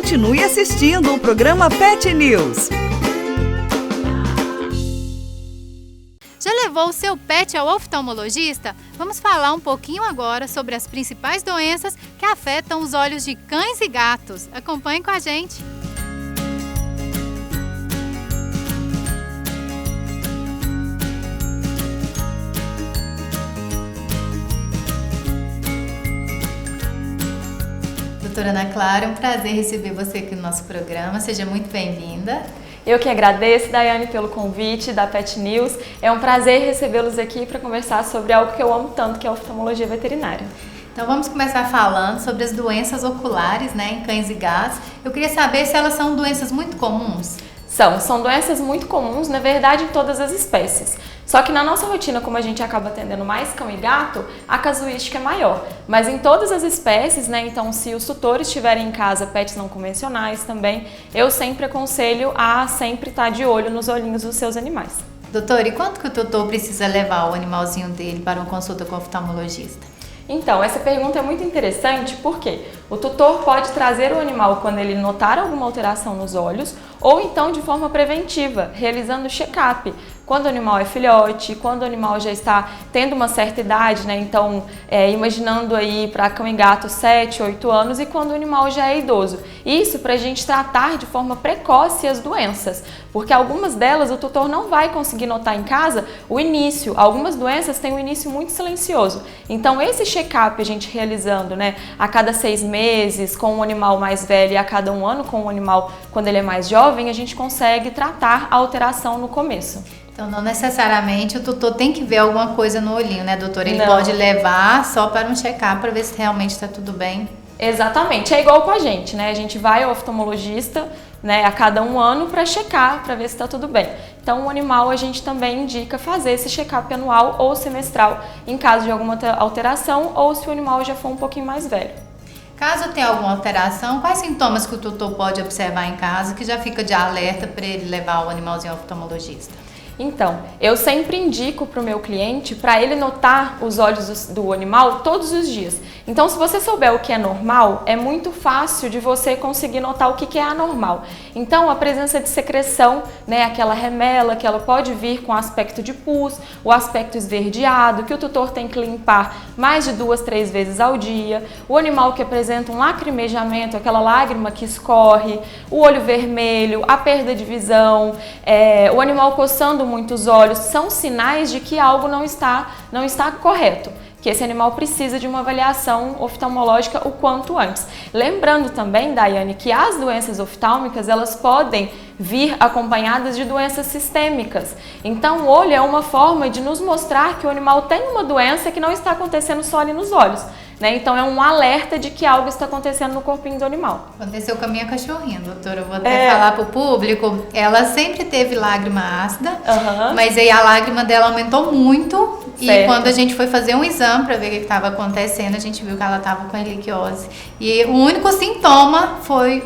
Continue assistindo o programa Pet News. Já levou o seu pet ao oftalmologista? Vamos falar um pouquinho agora sobre as principais doenças que afetam os olhos de cães e gatos. Acompanhe com a gente! Doutora Ana Clara, é um prazer receber você aqui no nosso programa. Seja muito bem-vinda. Eu que agradeço, Daiane, pelo convite da Pet News. É um prazer recebê-los aqui para conversar sobre algo que eu amo tanto, que é a oftalmologia veterinária. Então vamos começar falando sobre as doenças oculares, em cães e gatos. Eu queria saber se elas são doenças muito comuns. São doenças muito comuns, na verdade, em todas as espécies. Só que na nossa rotina, como a gente acaba atendendo mais cão e gato, a casuística é maior. Mas em todas as espécies, então se os tutores tiverem em casa pets não convencionais também, eu sempre aconselho a sempre estar de olho nos olhinhos dos seus animais. Doutora, e quanto que o tutor precisa levar o animalzinho dele para uma consulta com o oftalmologista? Então, essa pergunta é muito interessante porque o tutor pode trazer o animal quando ele notar alguma alteração nos olhos ou então de forma preventiva, realizando check-up. Quando o animal é filhote, quando o animal já está tendo uma certa idade, então imaginando aí para cão e gato 7, 8 anos e quando o animal já é idoso. Isso para a gente tratar de forma precoce as doenças, porque algumas delas o tutor não vai conseguir notar em casa o início. Algumas doenças têm um início muito silencioso. Então esse check-up a gente realizando a cada 6 meses com um animal mais velho e a cada 1 ano com um animal quando ele é mais jovem, a gente consegue tratar a alteração no começo. Então, não necessariamente o tutor tem que ver alguma coisa no olhinho, doutora? Ele Não. pode levar só para um check-up para ver se realmente está tudo bem? Exatamente, é igual com a gente, A gente vai ao oftalmologista, a cada 1 ano para checar, para ver se está tudo bem. Então, o animal a gente também indica fazer esse check-up anual ou semestral em caso de alguma alteração ou se o animal já for um pouquinho mais velho. Caso tenha alguma alteração, quais sintomas que o tutor pode observar em casa que já fica de alerta para ele levar o animalzinho ao oftalmologista? Então, eu sempre indico para o meu cliente para ele notar os olhos do animal todos os dias. Então, se você souber o que é normal, é muito fácil de você conseguir notar o que é anormal. Então, a presença de secreção, aquela remela que ela pode vir com aspecto de pus, o aspecto esverdeado, que o tutor tem que limpar mais de 2, 3 vezes ao dia, o animal que apresenta um lacrimejamento, aquela lágrima que escorre, o olho vermelho, a perda de visão, o animal coçando muitos olhos, são sinais de que algo não está correto, que esse animal precisa de uma avaliação oftalmológica o quanto antes. Lembrando também, Daiane, que as doenças oftálmicas, elas podem vir acompanhadas de doenças sistêmicas. Então, o olho é uma forma de nos mostrar que o animal tem uma doença que não está acontecendo só ali nos olhos. Então é um alerta de que algo está acontecendo no corpinho do animal. Aconteceu com a minha cachorrinha, doutora. Eu vou até falar para o público. Ela sempre teve lágrima ácida, mas aí a lágrima dela aumentou muito. Certo. E quando a gente foi fazer um exame para ver o que estava acontecendo, a gente viu que ela estava com erliquiose. E o único sintoma foi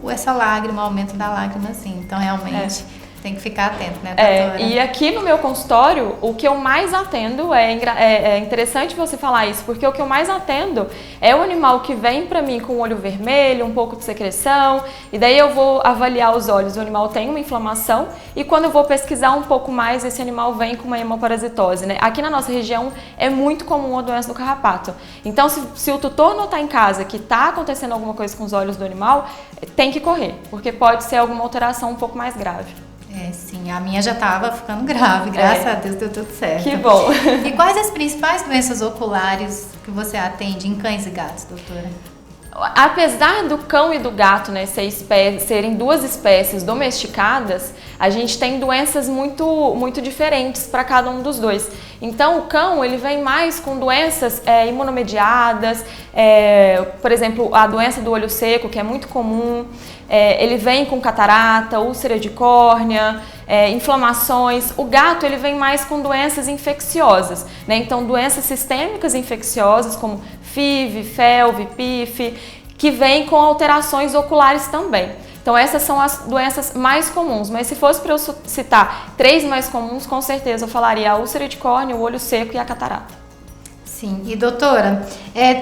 essa lágrima, o aumento da lágrima, assim. Então realmente... Tem que ficar atento, doutora? E aqui no meu consultório, o que eu mais atendo, é interessante você falar isso, porque o que eu mais atendo é o animal que vem pra mim com o olho vermelho, um pouco de secreção, e daí eu vou avaliar os olhos, o animal tem uma inflamação, e quando eu vou pesquisar um pouco mais, esse animal vem com uma hemoparasitose, Aqui na nossa região é muito comum a doença do carrapato. Então, se o tutor notar em casa que está acontecendo alguma coisa com os olhos do animal, tem que correr, porque pode ser alguma alteração um pouco mais grave. Sim, a minha já estava ficando grave, graças a Deus deu tudo certo. Que bom! E quais as principais doenças oculares que você atende em cães e gatos, doutora? Apesar do cão e do gato serem 2 espécies domesticadas, a gente tem doenças muito diferentes para cada um dos dois. Então o cão ele vem mais com doenças imunomediadas, por exemplo, a doença do olho seco, que é muito comum, ele vem com catarata, úlcera de córnea, inflamações. O gato ele vem mais com doenças infecciosas, Então doenças sistêmicas infecciosas como FIV, FeLV, PIF, que vem com alterações oculares também. Então essas são as doenças mais comuns, mas se fosse para eu citar 3 mais comuns, com certeza eu falaria a úlcera de córnea, o olho seco e a catarata. Sim, e doutora,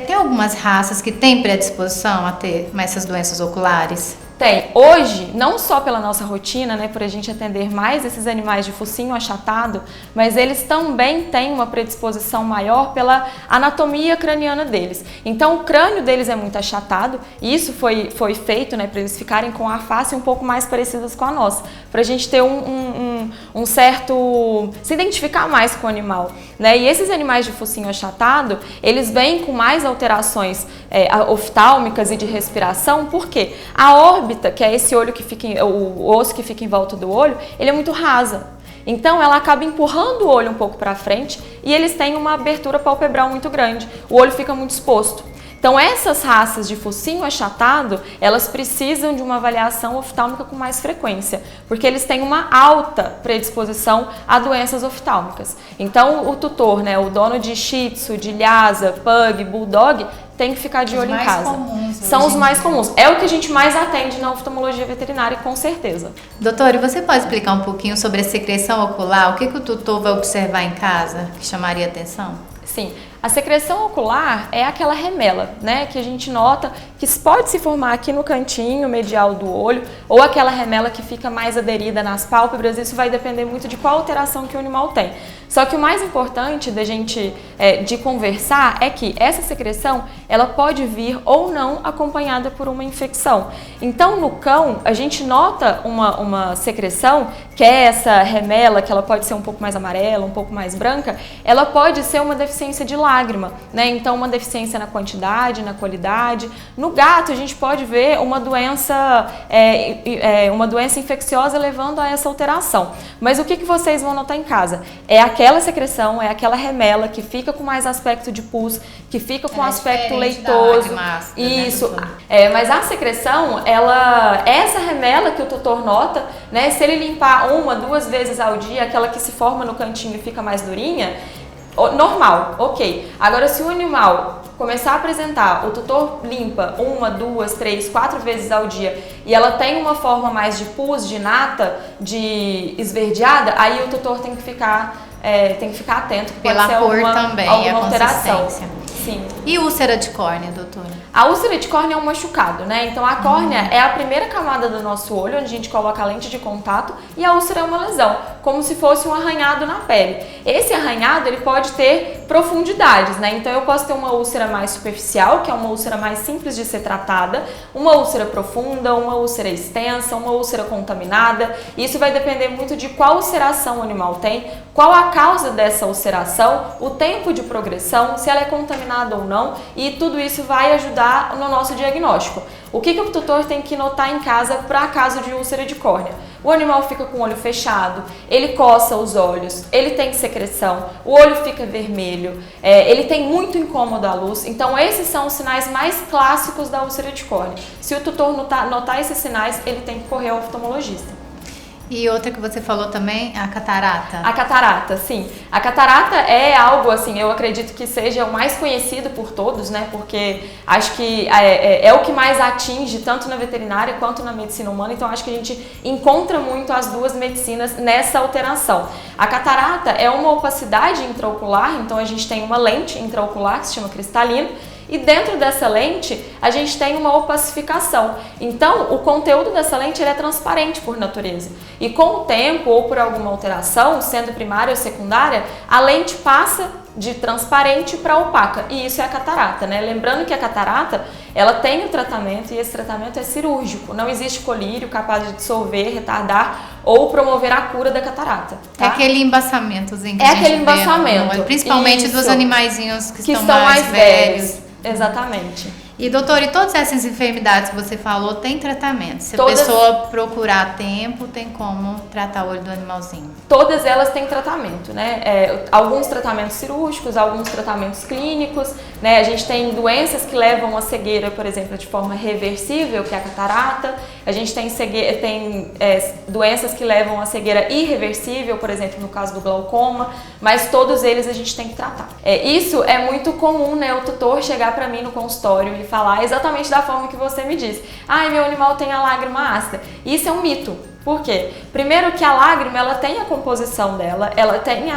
tem algumas raças que têm predisposição a ter essas doenças oculares? Tem. Hoje, não só pela nossa rotina, né, por a gente atender mais esses animais de focinho achatado, mas eles também têm uma predisposição maior pela anatomia craniana deles. Então, o crânio deles é muito achatado, e isso foi feito, né, para eles ficarem com a face um pouco mais parecidas com a nossa, para a gente ter um certo... se identificar mais com o animal, né? E esses animais de focinho achatado, eles vêm com mais alterações oftálmicas e de respiração, porque a órbita, que é esse olho que fica, o osso que fica em volta do olho, ele é muito rasa. Então ela acaba empurrando o olho um pouco para frente e eles têm uma abertura palpebral muito grande. O olho fica muito exposto. Então essas raças de focinho achatado, elas precisam de uma avaliação oftálmica com mais frequência, porque eles têm uma alta predisposição a doenças oftálmicas. Então o tutor, né, o dono de Shih Tzu, de Lhasa, Pug, Bulldog, tem que ficar de olho em casa. São os mais comuns. É o que a gente mais atende na oftalmologia veterinária, com certeza. Doutora, e você pode explicar um pouquinho sobre a secreção ocular? O que o tutor vai observar em casa que chamaria atenção? Sim. A secreção ocular é aquela remela, né, que a gente nota que pode se formar aqui no cantinho medial do olho, ou aquela remela que fica mais aderida nas pálpebras. Isso vai depender muito de qual alteração que o animal tem. Só que o mais importante da gente de conversar é que essa secreção, ela pode vir ou não acompanhada por uma infecção. Então, no cão, a gente nota uma secreção, que é essa remela, que ela pode ser um pouco mais amarela, um pouco mais branca, ela pode ser uma deficiência de lágrima, né? Então, uma deficiência na quantidade, na qualidade. No gato, a gente pode ver uma doença infecciosa levando a essa alteração. Mas o que vocês vão notar em casa? É aquela secreção, é aquela remela que fica com mais aspecto de pus, que fica com aspecto leitoso. Isso. Né, mas a secreção, essa remela que o tutor nota, né? Se ele limpar 1, 2 vezes ao dia, aquela que se forma no cantinho e fica mais durinha, normal, ok. Agora, se o animal começar a apresentar, o tutor limpa 1, 2, 3, 4 vezes ao dia e ela tem uma forma mais de pus, de nata, de esverdeada, aí o tutor tem que ficar atento, que pela pode ser cor também, alguma alteração. Sim. E úlcera de córnea, doutora? A úlcera de córnea é um machucado, né? Então a córnea é a primeira camada do nosso olho, onde a gente coloca a lente de contato, e a úlcera é uma lesão, como se fosse um arranhado na pele. Esse arranhado, ele pode ter profundidades, né? Então eu posso ter uma úlcera mais superficial, que é uma úlcera mais simples de ser tratada, uma úlcera profunda, uma úlcera extensa, uma úlcera contaminada. Isso vai depender muito de qual ulceração o animal tem, qual a causa dessa ulceração, o tempo de progressão, se ela é contaminada ou não, e tudo isso vai ajudar no nosso diagnóstico. O que o tutor tem que notar em casa para caso de úlcera de córnea? O animal fica com o olho fechado, ele coça os olhos, ele tem secreção, o olho fica vermelho, ele tem muito incômodo à luz. Então esses são os sinais mais clássicos da úlcera de córnea. Se o tutor notar esses sinais, ele tem que correr ao oftalmologista. E outra que você falou também, a catarata. A catarata, sim. A catarata é algo, assim, eu acredito que seja o mais conhecido por todos, né? Porque acho que é o que mais atinge tanto na veterinária quanto na medicina humana. Então acho que a gente encontra muito as duas medicinas nessa alteração. A catarata é uma opacidade intraocular, então a gente tem uma lente intraocular que se chama cristalino. E dentro dessa lente, a gente tem uma opacificação. Então, o conteúdo dessa lente ele é transparente por natureza. E com o tempo, ou por alguma alteração, sendo primária ou secundária, a lente passa de transparente para opaca. E isso é a catarata, né? Lembrando que a catarata, ela tem o tratamento, e esse tratamento é cirúrgico. Não existe colírio capaz de dissolver, retardar ou promover a cura da catarata. Tá? É aquele embaçamentozinho que a gente aquele embaçamento. Vê, principalmente isso. Dos animaizinhos que estão mais velhos. Exatamente. E doutor, e todas essas enfermidades que você falou tem tratamento? Se a pessoa procurar a tempo, tem como tratar o olho do animalzinho? Todas elas têm tratamento, né? Alguns tratamentos cirúrgicos, alguns tratamentos clínicos, né? A gente tem doenças que levam a cegueira, por exemplo, de forma reversível, que é a catarata. A gente tem doenças que levam a cegueira irreversível, por exemplo, no caso do glaucoma, mas todos eles a gente tem que tratar. Isso é muito comum, né? O tutor chegar para mim no consultório e falar exatamente da forma que você me disse. Ai, meu animal tem a lágrima ácida. Isso é um mito. Por quê? Primeiro que a lágrima, ela tem a composição dela, ela tem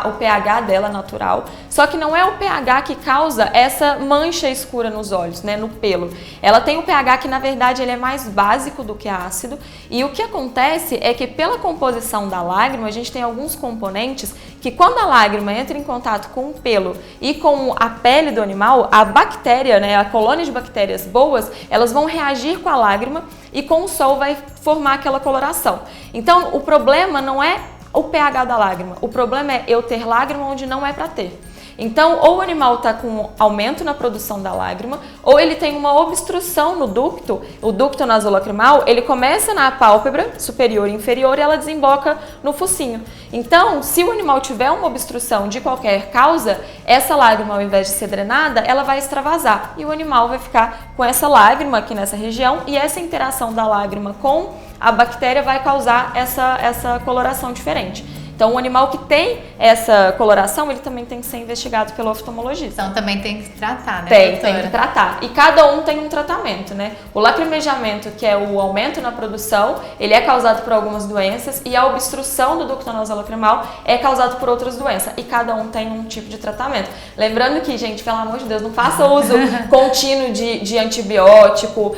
o pH dela natural, Só que não é o pH que causa essa mancha escura nos olhos, né, no pelo. Ela tem o pH que, na verdade, ele é mais básico do que ácido. E o que acontece é que, pela composição da lágrima, a gente tem alguns componentes que, quando a lágrima entra em contato com o pelo e com a pele do animal, a bactéria, né, a colônia de bactérias boas, elas vão reagir com a lágrima e com o sol vai formar aquela coloração. Então, o problema não é o pH da lágrima, o problema é eu ter lágrima onde não é para ter. Então, ou o animal está com aumento na produção da lágrima, ou ele tem uma obstrução no ducto, o ducto nasolacrimal, ele começa na pálpebra superior e inferior e ela desemboca no focinho. Então, se o animal tiver uma obstrução de qualquer causa, essa lágrima, ao invés de ser drenada, ela vai extravasar e o animal vai ficar com essa lágrima aqui nessa região e essa interação da lágrima com a bactéria vai causar essa coloração diferente. Então, o animal que tem essa coloração, ele também tem que ser investigado pelo oftalmologista. Então, também tem que tratar, né, tem doutora? Tem que tratar. E cada um tem um tratamento, né? O lacrimejamento, que é o aumento na produção, ele é causado por algumas doenças e a obstrução do ducto nasolacrimal é causado por outras doenças. E cada um tem um tipo de tratamento. Lembrando que, gente, pelo amor de Deus, não faça uso contínuo de antibiótico,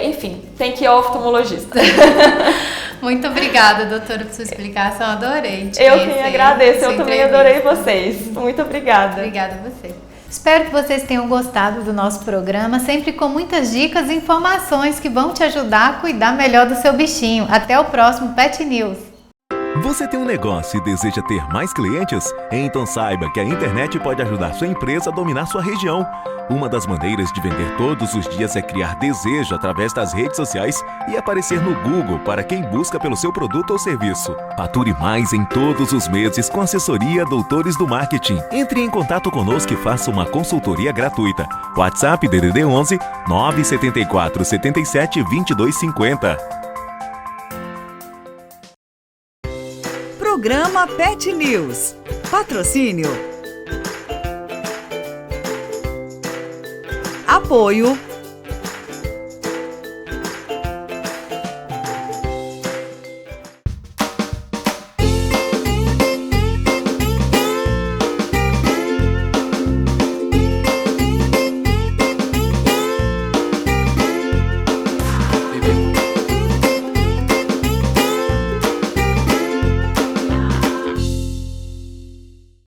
enfim, tem que ir ao oftalmologista. Muito obrigada, doutora, por sua explicação. Adorei. Eu que agradeço. Eu também adorei vocês. Muito obrigada. Obrigada a você. Espero que vocês tenham gostado do nosso programa, sempre com muitas dicas e informações que vão te ajudar a cuidar melhor do seu bichinho. Até o próximo Pet News. Você tem um negócio e deseja ter mais clientes? Então saiba que a internet pode ajudar sua empresa a dominar sua região. Uma das maneiras de vender todos os dias é criar desejo através das redes sociais e aparecer no Google para quem busca pelo seu produto ou serviço. Fature mais em todos os meses com a assessoria Doutores do Marketing. Entre em contato conosco e faça uma consultoria gratuita. WhatsApp DDD 11 974 77 22 50. Programa Pet News. Patrocínio. Apoio